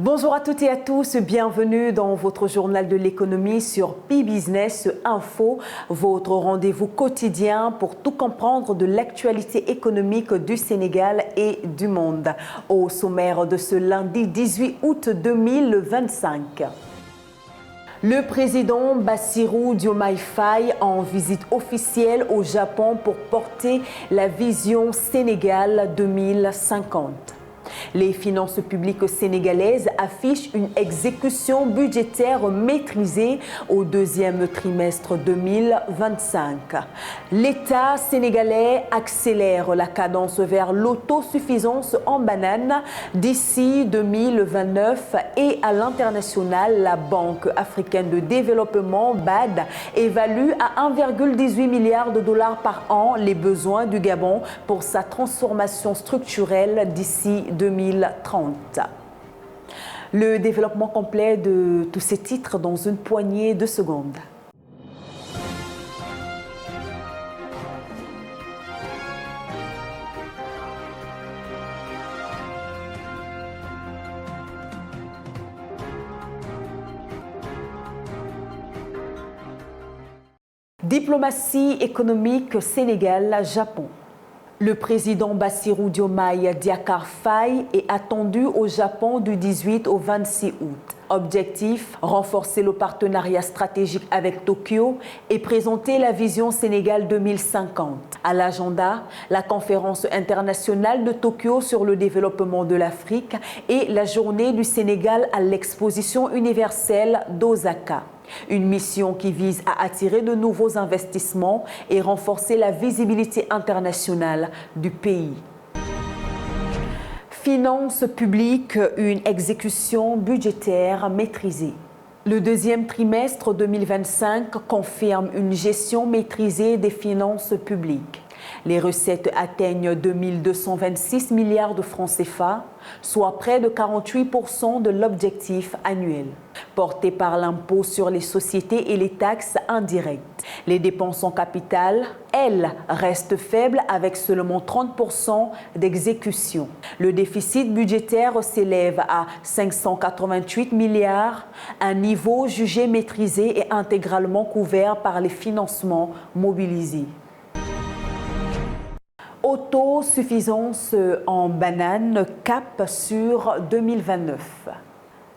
Bonjour à toutes et à tous, bienvenue dans votre journal de l'économie sur Pi-Business Info, votre rendez-vous quotidien pour tout comprendre de l'actualité économique du Sénégal et du monde. Au sommaire de ce lundi 18 août 2025. Le président Bassirou Diomaye Faye en visite officielle au Japon pour porter la vision Sénégal 2050. Les finances publiques sénégalaises affichent une exécution budgétaire maîtrisée au deuxième trimestre 2025. L'État sénégalais accélère la cadence vers l'autosuffisance en bananes d'ici 2029 et à l'international, la Banque africaine de développement BAD évalue à 1,18 milliard de dollars par an les besoins du Gabon pour sa transformation structurelle d'ici 2030. Le développement complet de tous ces titres dans une poignée de secondes. Diplomatie économique Sénégal-Japon. Le président Bassirou Diomaye Diakhar Faye est attendu au Japon du 18 au 26 août. Objectif, renforcer le partenariat stratégique avec Tokyo et présenter la vision Sénégal 2050. À l'agenda, la conférence internationale de Tokyo sur le développement de l'Afrique et la journée du Sénégal à l'exposition universelle d'Osaka. Une mission qui vise à attirer de nouveaux investissements et renforcer la visibilité internationale du pays. Finances publiques, une exécution budgétaire maîtrisée. Le deuxième trimestre 2025 confirme une gestion maîtrisée des finances publiques. Les recettes atteignent 2226 milliards de francs CFA, soit près de 48% de l'objectif annuel, porté par l'impôt sur les sociétés et les taxes indirectes. Les dépenses en capital, elles, restent faibles avec seulement 30% d'exécution. Le déficit budgétaire s'élève à 588 milliards, un niveau jugé maîtrisé et intégralement couvert par les financements mobilisés. Autosuffisance en bananes, cap sur 2029.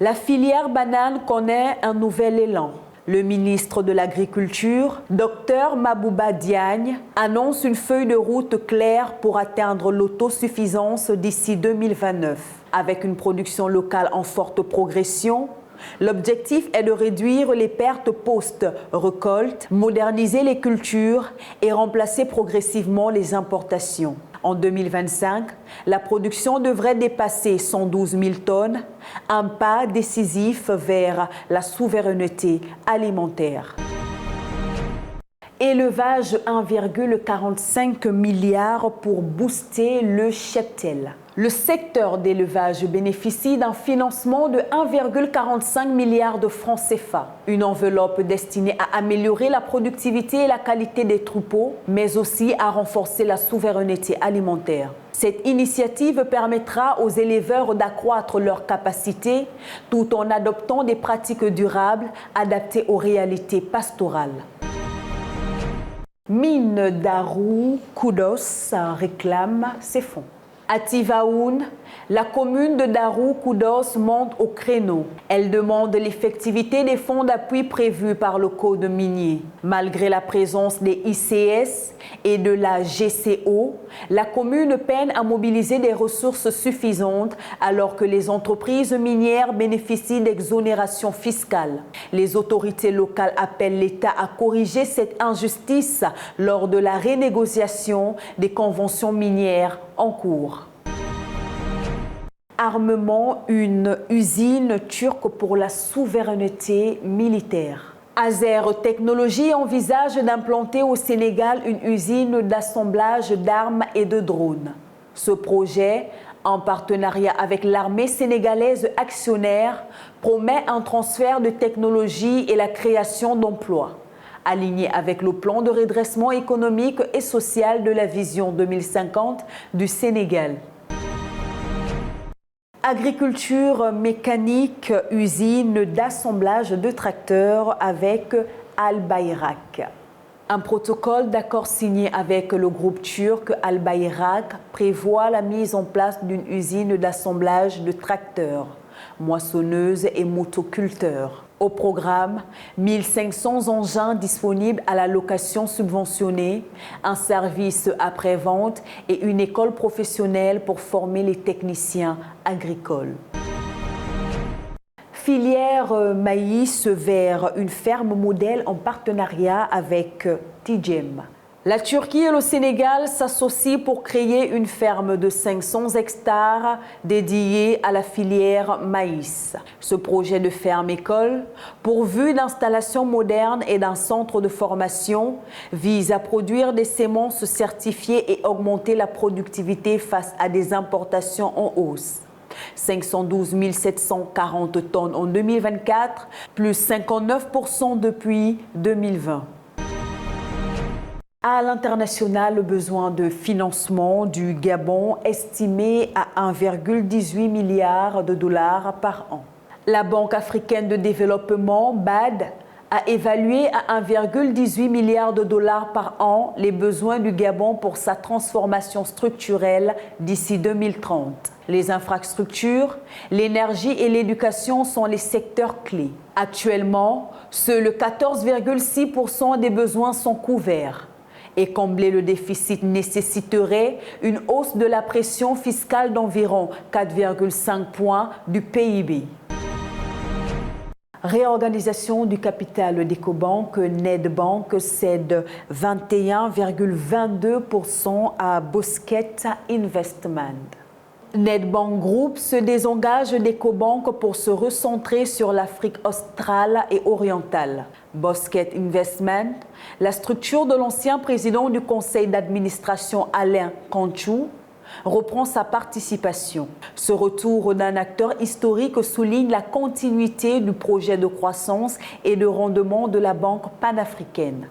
La filière banane connaît un nouvel élan. Le ministre de l'Agriculture, Dr Mabouba Diagne, annonce une feuille de route claire pour atteindre l'autosuffisance d'ici 2029. Avec une production locale en forte progression, l'objectif est de réduire les pertes post-récolte, moderniser les cultures et remplacer progressivement les importations. En 2025, la production devrait dépasser 112 000 tonnes, un pas décisif vers la souveraineté alimentaire. Élevage 1,45 milliard pour booster le cheptel. Le secteur d'élevage bénéficie d'un financement de 1,45 milliard de francs CFA. Une enveloppe destinée à améliorer la productivité et la qualité des troupeaux, mais aussi à renforcer la souveraineté alimentaire. Cette initiative permettra aux éleveurs d'accroître leurs capacités tout en adoptant des pratiques durables adaptées aux réalités pastorales. Mine Darou Koudos réclame ses fonds. À Tivaoun, la commune de Darou Koudos monte au créneau. Elle demande l'effectivité des fonds d'appui prévus par le code minier. Malgré la présence des ICS et de la GCO, la commune peine à mobiliser des ressources suffisantes alors que les entreprises minières bénéficient d'exonérations fiscales. Les autorités locales appellent l'État à corriger cette injustice lors de la renégociation des conventions minières en cours. Armement, une usine turque pour la souveraineté militaire. Azer Technologies envisage d'implanter au Sénégal une usine d'assemblage d'armes et de drones. Ce projet, en partenariat avec l'armée sénégalaise actionnaire, promet un transfert de technologie et la création d'emplois. Aligné avec le plan de redressement économique et social de la vision 2050 du Sénégal. Agriculture mécanique, usine d'assemblage de tracteurs avec Al Bayrak. Un protocole d'accord signé avec le groupe turc Al Bayrak prévoit la mise en place d'une usine d'assemblage de tracteurs, moissonneuses et motoculteurs. Au programme, 1500 engins disponibles à la location subventionnée, un service après-vente et une école professionnelle pour former les techniciens agricoles. Filière maïs vers une ferme modèle en partenariat avec TGM. La Turquie et le Sénégal s'associent pour créer une ferme de 500 hectares dédiée à la filière maïs. Ce projet de ferme-école, pourvu d'installations modernes et d'un centre de formation, vise à produire des semences certifiées et augmenter la productivité face à des importations en hausse. 512 740 tonnes en 2024, plus 59% depuis 2020. À l'international, le besoin de financement du Gabon estimé à 1,18 milliard de dollars par an. La Banque africaine de développement, BAD, a évalué à 1,18 milliard de dollars par an les besoins du Gabon pour sa transformation structurelle d'ici 2030. Les infrastructures, l'énergie et l'éducation sont les secteurs clés. Actuellement, seuls 14,6% des besoins sont couverts. Et combler le déficit nécessiterait une hausse de la pression fiscale d'environ 4,5 points du PIB. Réorganisation du capital d'Ecobank, Nedbank cède 21,22% à Bosquet Investment. Nedbank Group se désengage d'Ecobank pour se recentrer sur l'Afrique australe et orientale. Bosquet Investment, la structure de l'ancien président du conseil d'administration Alain Kanchou, reprend sa participation. Ce retour d'un acteur historique souligne la continuité du projet de croissance et de rendement de la banque panafricaine.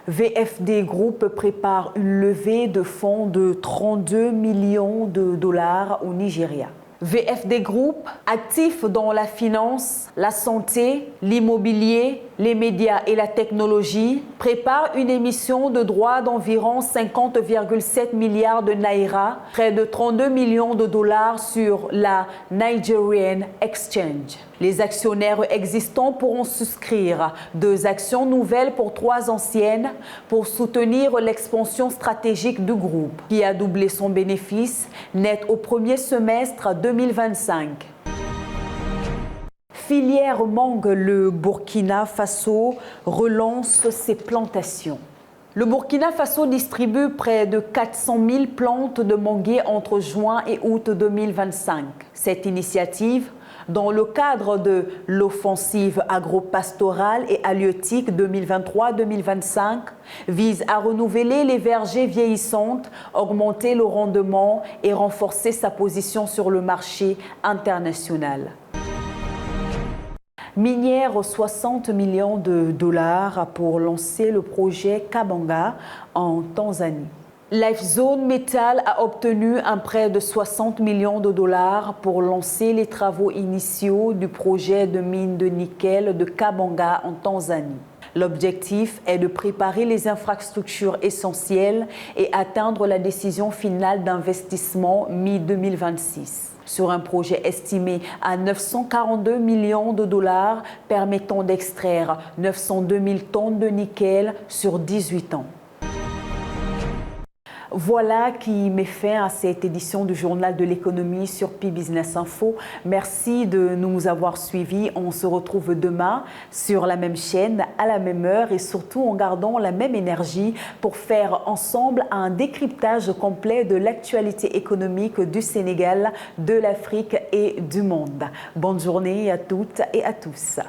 VFD Group prépare une levée de fonds de 32 millions de dollars au Nigeria. VFD Group, actif dans la finance, la santé, l'immobilier, les médias et la technologie, prépare une émission de droits d'environ 50,7 milliards de naira, près de 32 millions de dollars sur la Nigerian Exchange. Les actionnaires existants pourront souscrire 2 actions nouvelles pour 3 anciennes pour soutenir l'expansion stratégique du groupe, qui a doublé son bénéfice net au premier semestre 2025. Filière mangue, le Burkina Faso relance ses plantations. Le Burkina Faso distribue près de 400 000 plantes de manguiers entre juin et août 2025. Cette initiative, dans le cadre de l'offensive agro-pastorale et halieutique 2023-2025, vise à renouveler les vergers vieillissantes, augmenter le rendement et renforcer sa position sur le marché international. Minière 60 millions de dollars pour lancer le projet Kabanga en Tanzanie. Lifezone Metal a obtenu un prêt de 60 millions de dollars pour lancer les travaux initiaux du projet de mine de nickel de Kabanga en Tanzanie. L'objectif est de préparer les infrastructures essentielles et atteindre la décision finale d'investissement mi-2026. Sur un projet estimé à 942 millions de dollars permettant d'extraire 902 000 tonnes de nickel sur 18 ans. Voilà qui met fin à cette édition du Journal de l'économie sur Pi Business Info. Merci de nous avoir suivis. On se retrouve demain sur la même chaîne, à la même heure et surtout en gardant la même énergie pour faire ensemble un décryptage complet de l'actualité économique du Sénégal, de l'Afrique et du monde. Bonne journée à toutes et à tous.